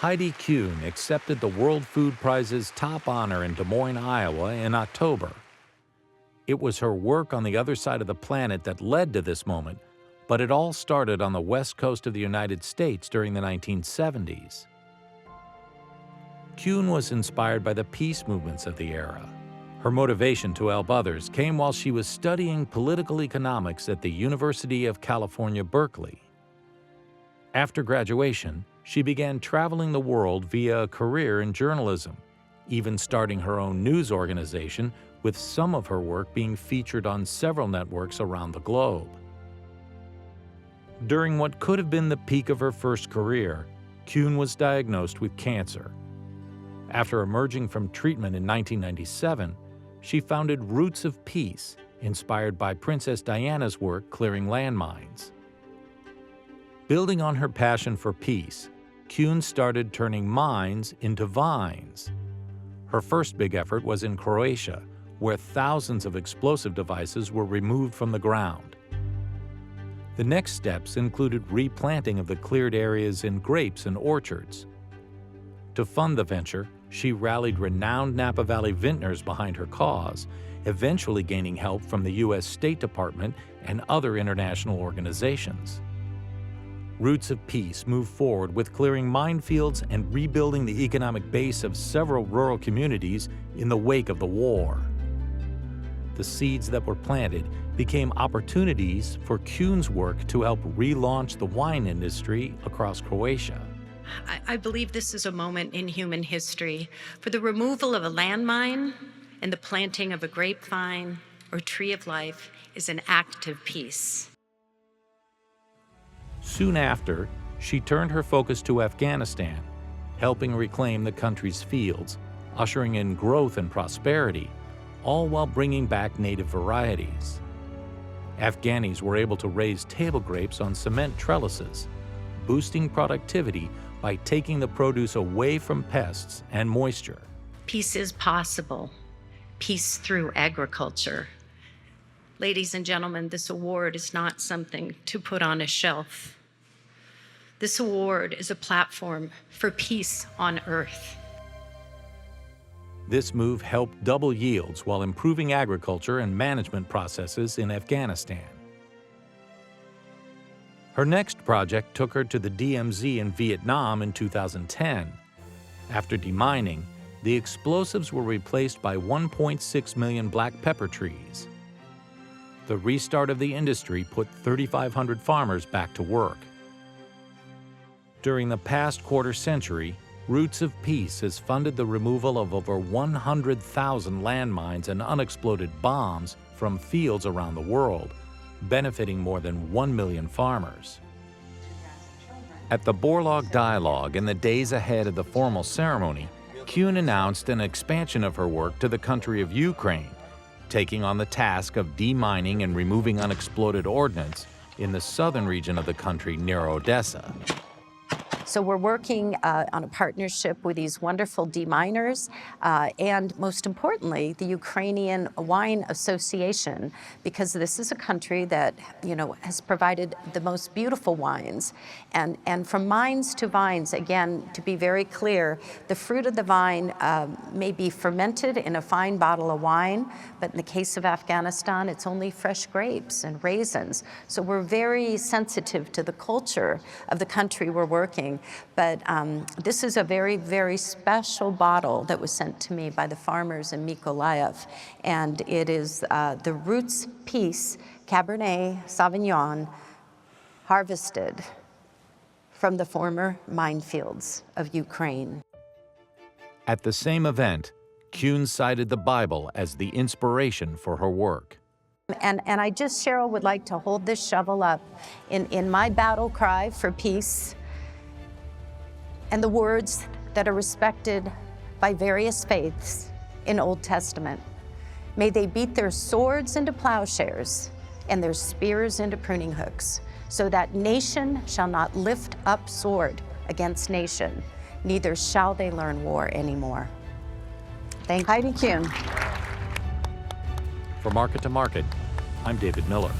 Heidi Kuhn accepted the World Food Prize's top honor in Des Moines, Iowa in October. It was her work on the other side of the planet that led to this moment, but it all started on the west coast of the United States during the 1970s. Kuhn was inspired by the peace movements of the era. Her motivation to help others came while she was studying political economics at the University of California, Berkeley. After graduation, she began traveling the world via a career in journalism, even starting her own news organization, with some of her work being featured on several networks around the globe. During what could have been the peak of her first career, Kuhn was diagnosed with cancer. After emerging from treatment in 1997, she founded Roots of Peace, inspired by Princess Diana's work clearing landmines. Building on her passion for peace, Kuhn started turning mines into vines. Her first big effort was in Croatia, where thousands of explosive devices were removed from the ground. The next steps included replanting of the cleared areas in grapes and orchards. To fund the venture, she rallied renowned Napa Valley vintners behind her cause, eventually gaining help from the U.S. State Department and other international organizations. Roots of Peace moved forward with clearing minefields and rebuilding the economic base of several rural communities in the wake of the war. The seeds that were planted became opportunities for Kuhn's work to help relaunch the wine industry across Croatia. I believe this is a moment in human history for the removal of a landmine and the planting of a grapevine or tree of life is an act of peace. Soon after, she turned her focus to Afghanistan, helping reclaim the country's fields, ushering in growth and prosperity, all while bringing back native varieties. Afghanis were able to raise table grapes on cement trellises, boosting productivity by taking the produce away from pests and moisture. Peace is possible. Peace through agriculture. Ladies and gentlemen, this award is not something to put on a shelf. This award is a platform for peace on earth. This move helped double yields while improving agriculture and management processes in Afghanistan. Her next project took her to the DMZ in Vietnam in 2010. After demining, the explosives were replaced by 1.6 million black pepper trees. The restart of the industry put 3,500 farmers back to work. During the past quarter century, Roots of Peace has funded the removal of over 100,000 landmines and unexploded bombs from fields around the world, benefiting more than 1 million farmers. At the Borlaug Dialogue in the days ahead of the formal ceremony, Kuhn announced an expansion of her work to the country of Ukraine, taking on the task of demining and removing unexploded ordnance in the southern region of the country near Odessa. So we're working on a partnership with these wonderful deminers and most importantly, the Ukrainian Wine Association, because this is a country that, has provided the most beautiful wines. And from mines to vines, again, to be very clear, the fruit of the vine may be fermented in a fine bottle of wine, but in the case of Afghanistan, it's only fresh grapes and raisins. So we're very sensitive to the culture of the country we're working. But this is a very, very special bottle that was sent to me by the farmers in Mykolaiv. And it is the Roots Peace Cabernet Sauvignon harvested from the former minefields of Ukraine. At the same event, Kuhn cited the Bible as the inspiration for her work. And I just, Cheryl, would like to hold this shovel up in my battle cry for peace and the words that are respected by various faiths in Old Testament. May they beat their swords into plowshares and their spears into pruning hooks, so that nation shall not lift up sword against nation, neither shall they learn war anymore. Thank you. Heidi Kuhn. For Market to Market, I'm David Miller.